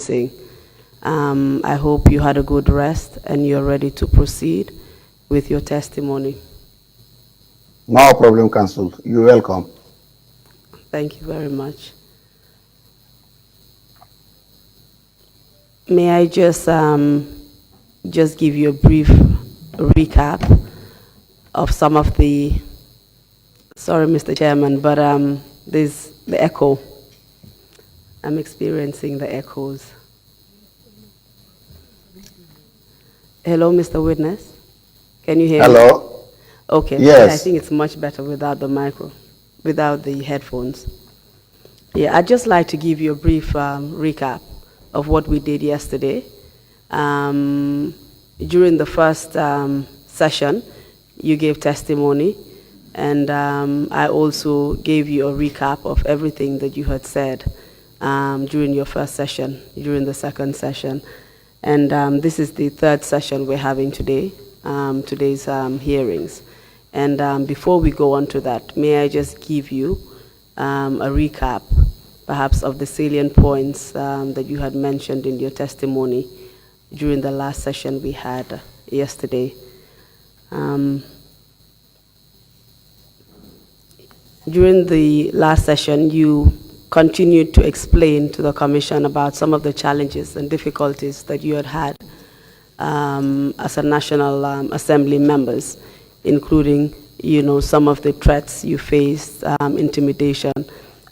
experiencing. I hope you had a good rest and you're ready to proceed with your testimony. No problem, Council. You're welcome. Thank you very much. May I just give you a brief recap of some of the, sorry, Mr. Chairman, but there's the echo. I'm experiencing the echoes. Hello, Mr. Witness. Can you hear me? Hello? Okay. Yes. Yeah, I think it's much better without the without the headphones. Yeah, I'd just like to give you a brief recap of what we did yesterday. During the first session, you gave testimony, and I also gave you a recap of everything that you had said during your first session, during the second session. And this is the third session we're having today, today's hearings. And before we go on to that, may I just give you a recap, perhaps, of the salient points that you had mentioned in your testimony during the last session we had yesterday. During the last session, you continued to explain to the Commission about some of the challenges and difficulties that you had as a National Assembly members, including, some of the threats you faced, intimidation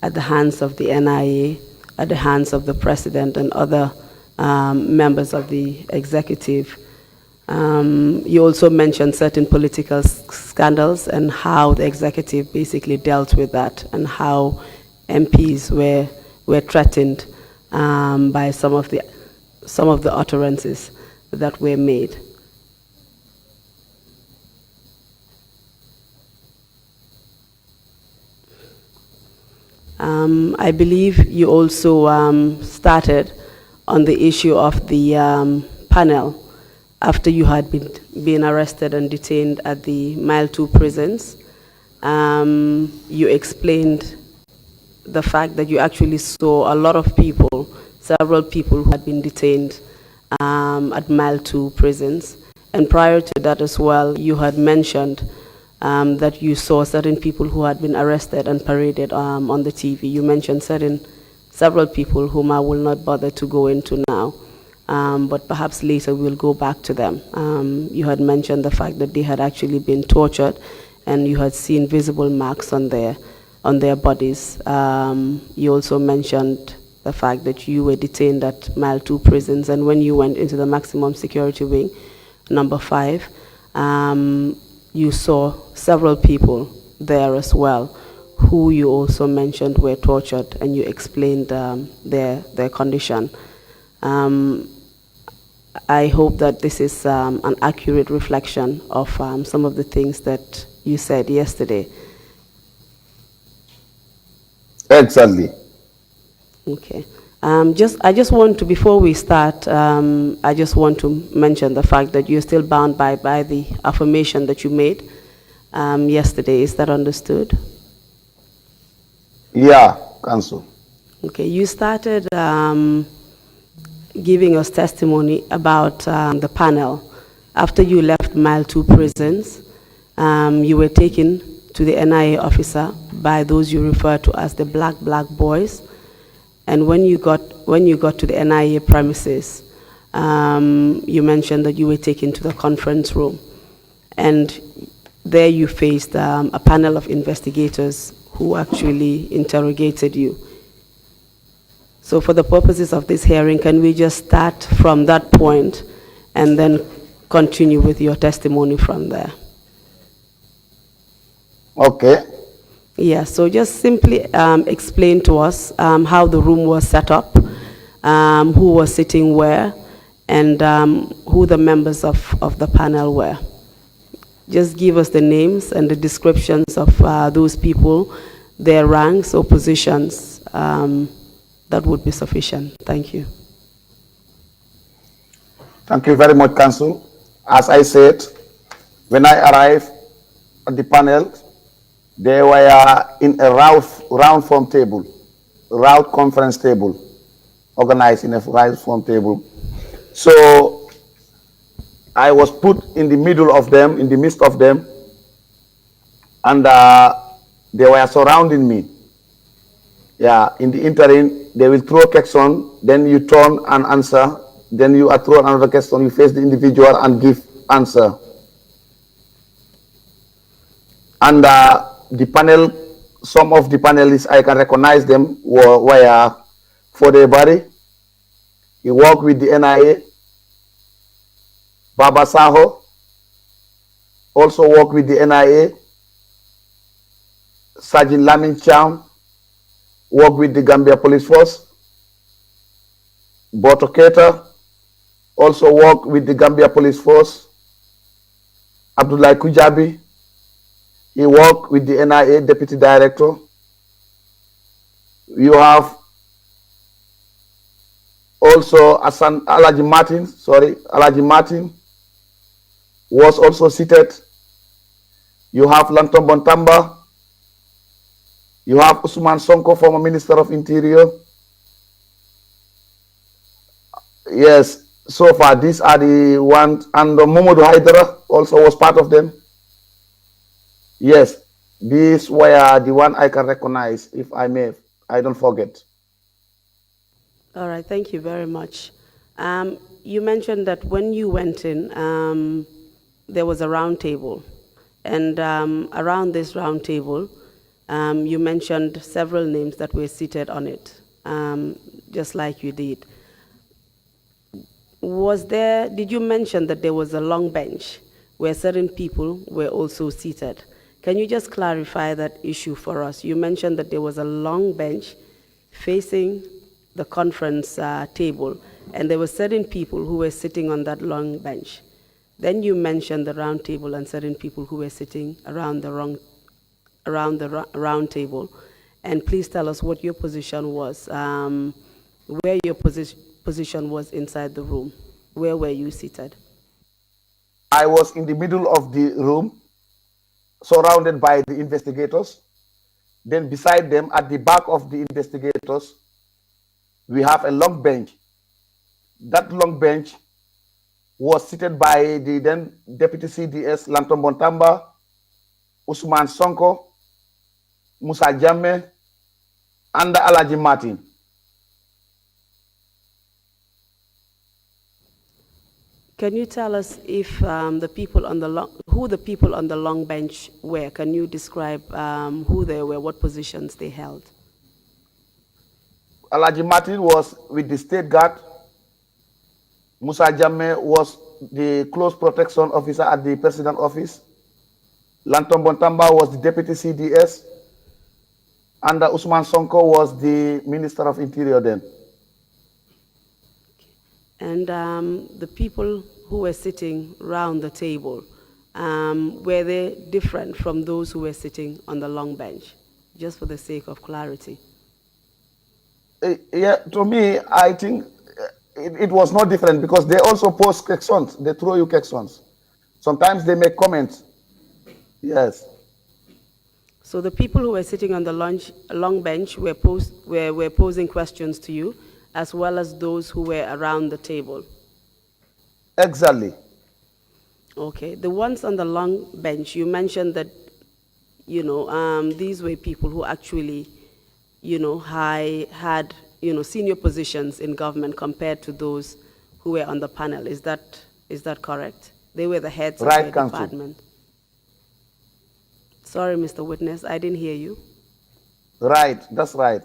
at the hands of the NIA, at the hands of the President and other members of the executive. You also mentioned certain political scandals and how the executive basically dealt with that, and how MPs were threatened by some of the utterances that were made. I believe you also started on the issue of the panel after you had been arrested and detained at the Mile 2 prisons. You explained the fact that you actually saw a lot of people, several people who had been detained at Mile 2 prisons. And prior to that as well, you had mentioned that you saw certain people who had been arrested and paraded on the TV. You mentioned several people whom I will not bother to go into now, but perhaps later we'll go back to them. You had mentioned the fact that they had actually been tortured, and you had seen visible marks on their bodies. You also mentioned the fact that you were detained at Mile 2 prisons, and when you went into the maximum security wing, number 5, you saw several people there as well, who you also mentioned were tortured, and you explained their condition. I hope that this is an accurate reflection of some of the things that you said yesterday. Exactly. Okay. I just want to, before we start, I just want to mention the fact that you're still bound by the affirmation that you made yesterday. Is that understood? Yeah, Council. Okay. You started giving us testimony about the panel. After you left Mile 2 prisons, you were taken to the NIA officer by those you refer to as the black boys. And when you got to the NIA premises, you mentioned that you were taken to the conference room, and there you faced a panel of investigators who actually interrogated you. So for the purposes of this hearing, can we just start from that point and then continue with your testimony from there? Okay. Yeah, so just simply explain to us how the room was set up, who was sitting where, and who the members of the panel were. Just give us the names and the descriptions of those people, their ranks or positions. That would be sufficient. Thank you. Thank you very much, Council. As I said, when I arrived at the panel, they were in a round form table, round conference table. organized in a right form table. So I was put in the middle of them, in the midst of them, and they were surrounding me. Yeah, in the interim, they will throw question, then you turn and answer, then you are thrown another question, you face the individual and give answer. And the panel, some of the panelists, I can recognize them, were Fode Bari, he worked with the NIA, Baba Saho, also worked with the NIA, Sergeant Lamin Cham, worked with the Gambia Police Force, Boto Keita, also worked with the Gambia Police Force, Abdullah Kujabi, he worked with the NIA Deputy Director. You have also Alaji Martin was also seated. You have Lanton Bontamba. You have Usman Sonko, former Minister of Interior. Yes, so far these are the ones, and Momodu Haidara also was part of them. Yes, these were the one I can recognize, if I may, I don't forget. All right, thank you very much. You mentioned that when you went in, there was a round table. And around this round table, you mentioned several names that were seated on it, just like you did. Did you mention that there was a long bench where certain people were also seated? Can you just clarify that issue for us? You mentioned that there was a long bench facing the conference table, and there were certain people who were sitting on that long bench. Then you mentioned the round table and certain people who were sitting around the round table. And please tell us what your position was, where your position was inside the room. Where were you seated? I was in the middle of the room, surrounded by the investigators. Then beside them, at the back of the investigators, we have a long bench. That long bench was seated by the then Deputy CDS, Lanton Bontamba, Usman Sonko, Musa Jammeh, and Alaji Martin. Can you tell us if who the people on the long bench were? Can you describe who they were, what positions they held? Alaji Martin was with the State Guard. Musa Jammeh was the close protection officer at the President Office. Lanton Bontamba was the Deputy CDS. And Usman Sonko was the Minister of Interior then. And the people who were sitting round the table, were they different from those who were sitting on the long bench? Just for the sake of clarity. Yeah, to me, I think it was not different because they also pose questions. They throw you questions. Sometimes they make comments. Yes. So the people who were sitting on the long bench were posing questions to you, as well as those who were around the table. Exactly. Okay. The ones on the long bench, you mentioned that, these were people who actually, had, senior positions in government compared to those who were on the panel. Is that correct? They were the heads of their department. Sorry, Mr. Witness, I didn't hear you. Right, that's right.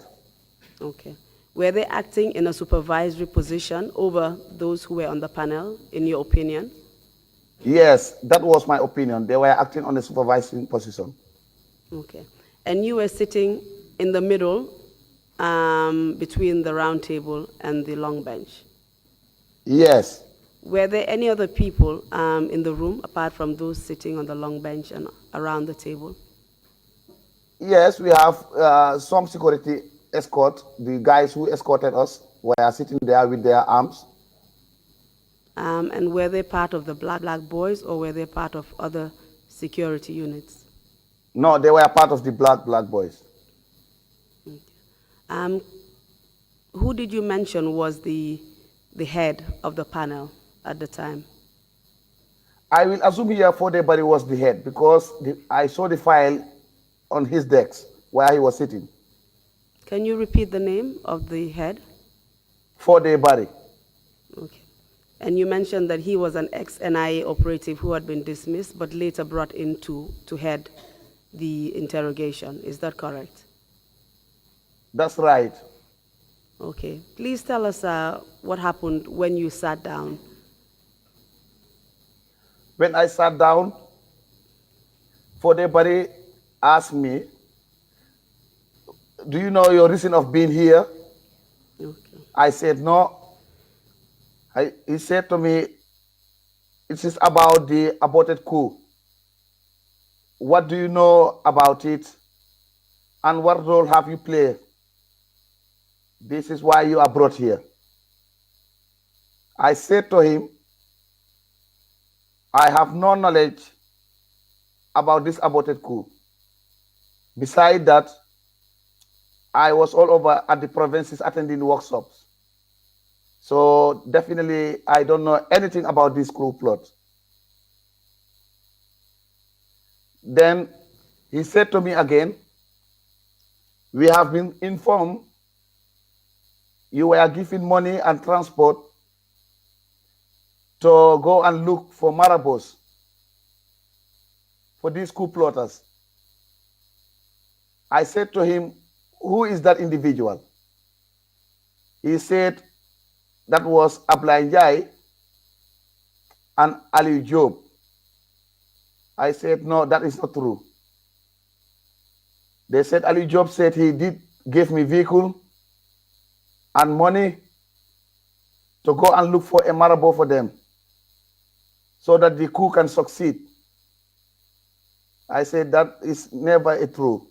Okay. Were they acting in a supervisory position over those who were on the panel, in your opinion? Yes, that was my opinion. They were acting on a supervising position. Okay. And you were sitting in the middle between the round table and the long bench? Yes. Were there any other people in the room apart from those sitting on the long bench and around the table? Yes, we have some security escort. The guys who escorted us were sitting there with their arms. And were they part of the Black Boys, or were they part of other security units? No, they were part of the Black Boys. Okay. Who did you mention was the head of the panel at the time? I will assume here Fodebari was the head because I saw the file on his desk where he was sitting. Can you repeat the name of the head? Fodebari. Okay. And you mentioned that he was an ex-NIA operative who had been dismissed but later brought in to head the interrogation. Is that correct? That's right. Okay. Please tell us what happened when you sat down. When I sat down, Fodebari asked me, do you know your reason of being here? Okay. I said, no. He said to me, it is about the aborted coup. What do you know about it? And what role have you played? This is why you are brought here. I said to him, I have no knowledge about this aborted coup. Besides that, I was all over at the provinces attending workshops. So definitely, I don't know anything about this coup plot. Then he said to me again, we have been informed you were given money and transport to go and look for marabouts for these coup plotters. I said to him, who is that individual? He said that was Ablaye Njai and Ali Job. I said, no, that is not true. They said Ali Job said he did give me vehicle and money to go and look for a marabout for them so that the coup can succeed. I said that is never a true.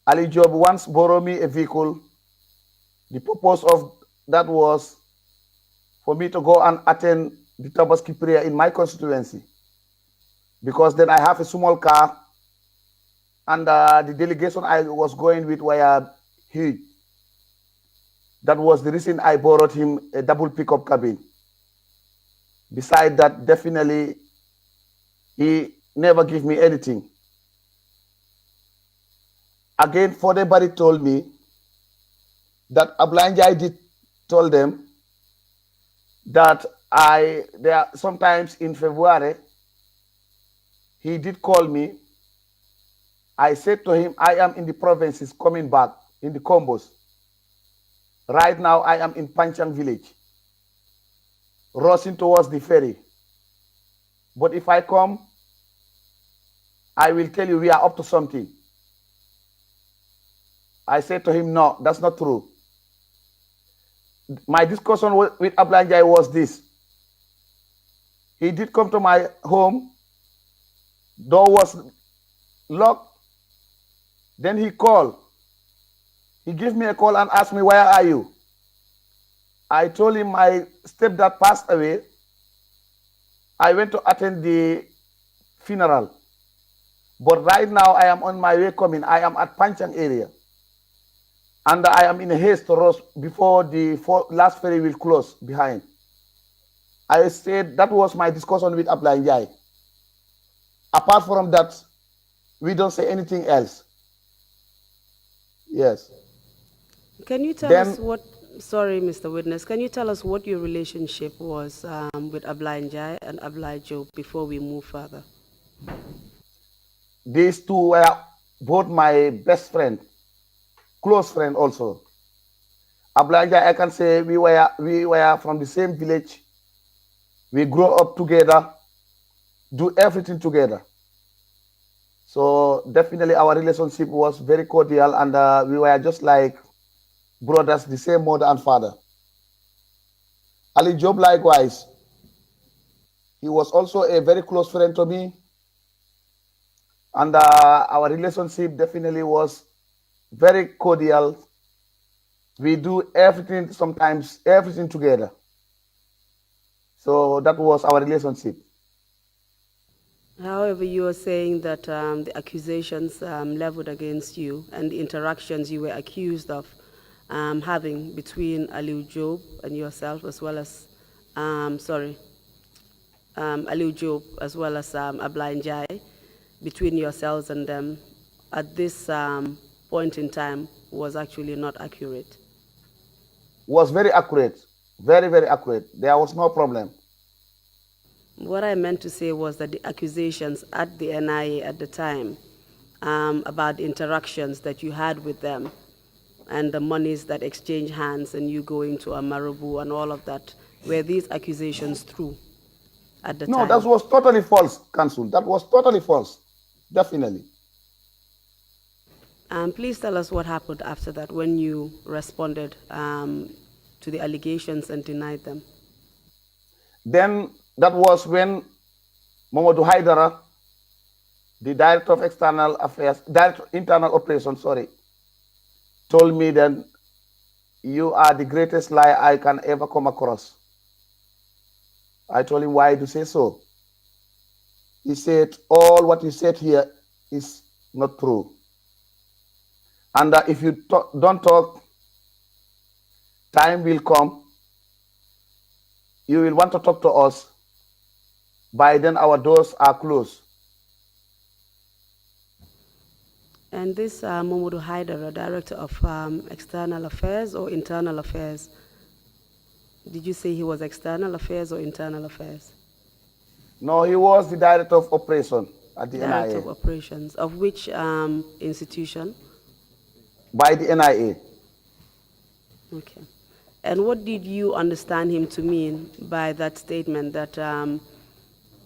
Ali Job once borrowed me a vehicle. The purpose of that was for me to go and attend the Tabaski prayer in my constituency, because then I have a small car and the delegation I was going with were huge. That was the reason I borrowed him a double pickup cabin. Besides that, definitely, he never gave me anything. Again, Fodebari told me that Ablaye Njai did told them that sometimes in February, he did call me. I said to him, I am in the provinces coming back in the combos. Right now, I am in Panchang village, rushing towards the ferry. But if I come, I will tell you we are up to something. I said to him, no, that's not true. My discussion with Ablaye Njai was this. He did come to my home. Door was locked. Then he called. He gave me a call and asked me, where are you? I told him my stepdad passed away. I went to attend the funeral. But right now, I am on my way coming. I am at Panchang area. And I am in a haste to rush before the last ferry will close behind. I said that was my discussion with Ablaye Njai. Apart from that, we don't say anything else. Yes. Can you tell us what, sorry, Mr. Witness, can you tell us what your relationship was with Ablaye Njai and Ablaye Job before we move further? These two were both my best friend, close friend also. Ablaye Njai, I can say we were from the same village. We grew up together, do everything together. So definitely our relationship was very cordial, and we were just like brothers, the same mother and father. Ali Job likewise. He was also a very close friend to me. And our relationship definitely was very cordial. We do everything, sometimes everything together. So that was our relationship. However, you are saying that the accusations leveled against you and the interactions you were accused of having between Aliu Job and yourself, as well as, Aliu Job, as well as Abla Njai, between yourselves and them at this point in time was actually not accurate? Was very accurate, very, very accurate. There was no problem. What I meant to say was that the accusations at the NIA at the time about the interactions that you had with them and the monies that exchange hands and you going to Amarubu and all of that, were these accusations true at the time? No, that was totally false, Council. That was totally false, definitely. Please tell us what happened after that when you responded to the allegations and denied them. Then that was when Mamadou Haidara, the Director of External Affairs, Internal Operations, sorry, told me that you are the greatest liar I can ever come across. I told him, why do you say so? He said, all what you said here is not true. And if you don't talk, time will come. You will want to talk to us. By then, our doors are closed. And this Mamadou Haidara, Director of External Affairs or Internal Affairs, did you say he was External Affairs or Internal Affairs? No, he was the Director of Operations at the Director NIA. of Operations. Of which institution? By the NIA. Okay. And what did you understand him to mean by that statement that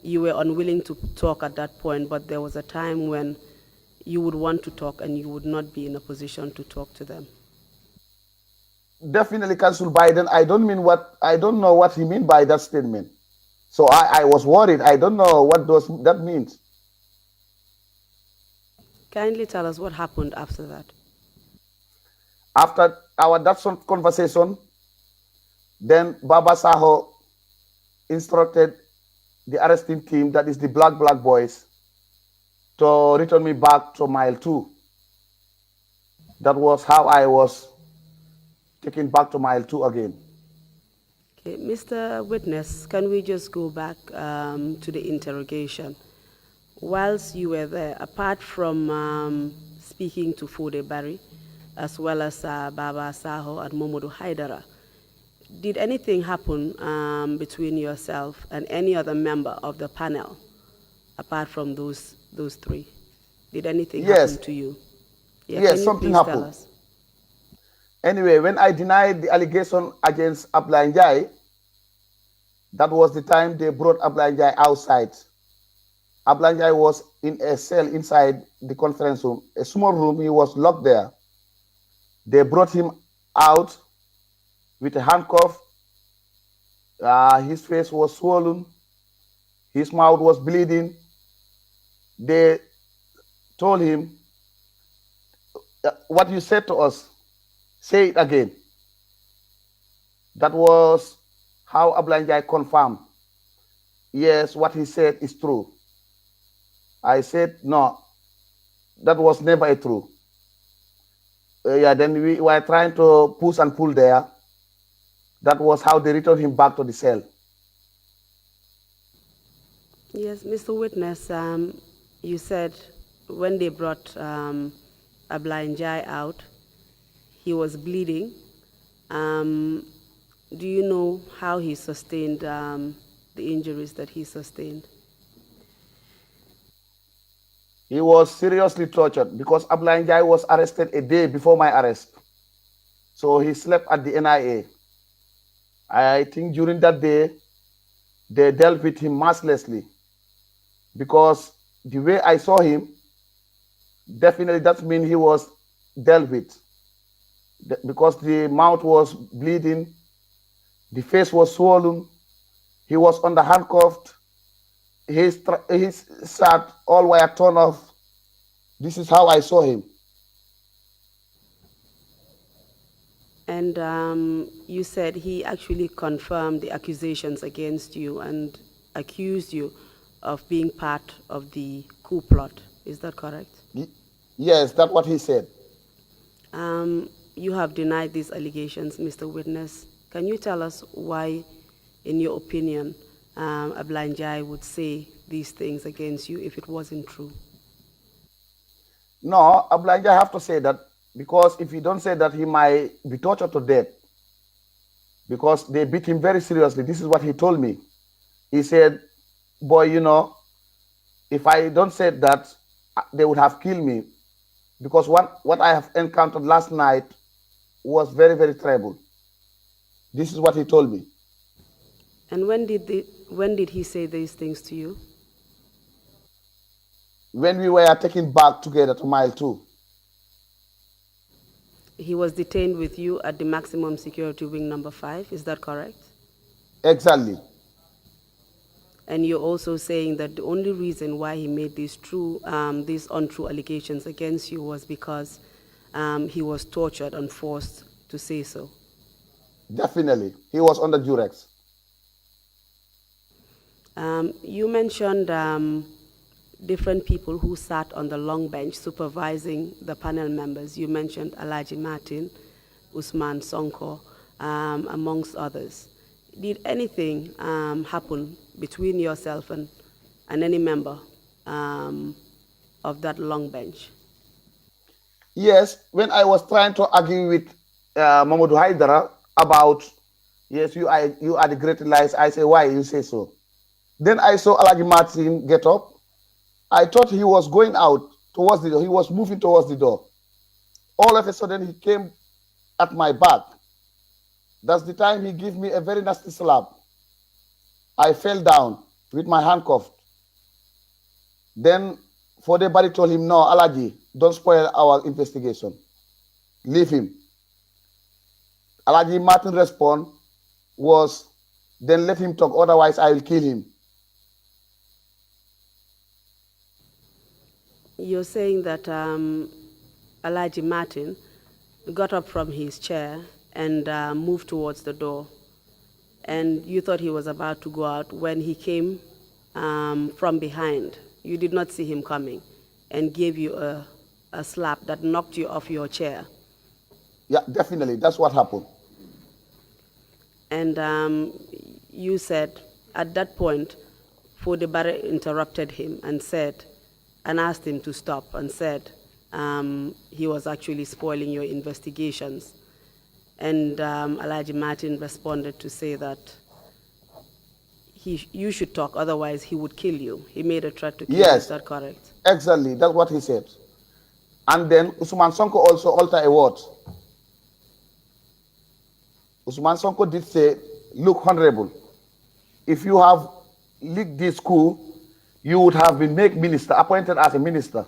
you were unwilling to talk at that point, but there was a time when you would want to talk and you would not be in a position to talk to them? Definitely, Council Biden. I don't know what he meant by that statement. So I was worried. I don't know what that means. Kindly tell us what happened after that. After that conversation, then Baba Saho instructed the arresting team, that is the Black Boys, to return me back to mile 2. That was how I was taken back to mile 2 again. Okay, Mr. Witness, can we just go back to the interrogation? Whilst you were there, apart from speaking to Fode Barry, as well as Baba Saho and Mamadou Haidara, did anything happen between yourself and any other member of the panel, apart from those three? Did anything happen to you? Yeah, yes, something happened. Tell us? Anyway, when I denied the allegation against Abla Njai, that was the time they brought Abla Njai outside. Abla Njai was in a cell inside the conference room, a small room. He was locked there. They brought him out with a handcuff. His face was swollen. His mouth was bleeding. They told him, what you said to us, say it again. That was how Abla Njai confirmed, yes, what he said is true. I said, no, that was never true. Then we were trying to push and pull there. That was how they returned him back to the cell. Yes, Mr. Witness, you said when they brought Abla Njai out, he was bleeding. Do you know how he sustained the injuries that he sustained? He was seriously tortured because Abla Njai was arrested a day before my arrest. So he slept at the NIA. I think during that day, they dealt with him mercilessly because the way I saw him, definitely that means he was dealt with because the mouth was bleeding, the face was swollen, he was under handcuffed, his shirt all were torn off. This is how I saw him. And you said he actually confirmed the accusations against you and accused you of being part of the coup plot. Is that correct? Yes, that's what he said. you have denied these allegations, Mr. Witness. Can you tell us why, in your opinion, Ablanjai would say these things against you if it wasn't true? No, Ablanja, I have to say that because if he don't say that, he might be tortured to death because they beat him very seriously. This is what he told me. He said, boy, you know, if I don't say that, they would have killed me because what I have encountered last night was very, very terrible. This is what he told me. And when did he say these things to you? When we were taken back together to Mile 2. He was detained with you at the maximum security wing number 5, is that correct? Exactly. And you're also saying that the only reason why he made these untrue allegations against you was because he was tortured and forced to say so. Definitely. He was under duress. You mentioned different people who sat on the long bench supervising the panel members. You mentioned Alaji Martin, Usman Sonko, amongst others. Did anything happen between yourself and any member of that long bench? Yes, when I was trying to argue with Mamadou Haidara about, yes, you are the great lies, I say, why you say so? Then I saw Alaji Martin get up. I thought he was going out towards the door. He was moving towards the door. All of a sudden, he came at my back. That's the time he gave me a very nasty slap. I fell down with my handcuff. Then Fodebari told him, no, Alaji, don't spoil our investigation. Leave him. Alaji Martin's response was, then let him talk, otherwise I will kill him. You're saying that Alaji Martin got up from his chair and moved towards the door, and you thought he was about to go out when he came from behind. You did not see him coming and gave you a slap that knocked you off your chair. Yeah, definitely. That's what happened. And you said at that point, Fodebare interrupted him and asked him to stop and said he was actually spoiling your investigations. And Alaji Martin responded to say that you should talk, otherwise he would kill you. He made a threat to kill you. Is that correct? Exactly. That's what he said. And then Usman Sonko also altered a word. Usman Sonko did say, look, Honorable, if you have leaked this coup, you would have been made minister, appointed as a minister.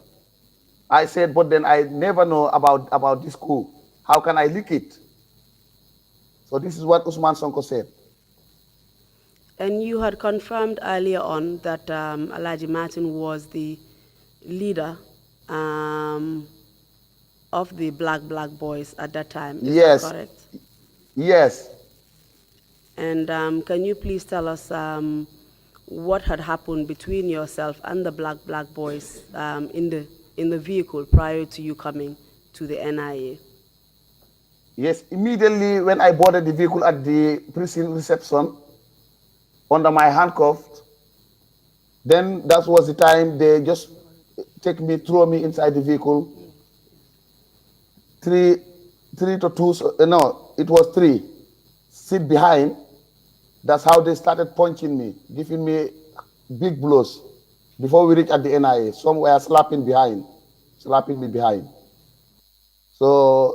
I said, but then I never know about this coup. How can I leak it? So this is what Usman Sonko said. And you had confirmed earlier on that Alaji Martin was the leader of the Black Boys at that time. Is that correct? Yes. And can you please tell us what had happened between yourself and the Black Boys in the vehicle prior to you coming to the NIA? Yes, immediately when I boarded the vehicle at the prison reception, under my handcuff, then that was the time they just throw me inside the vehicle. Three to two, no, it was three. Sit behind. That's how they started punching me, giving me big blows. Before we reached at the NIA, some were slapping me behind. So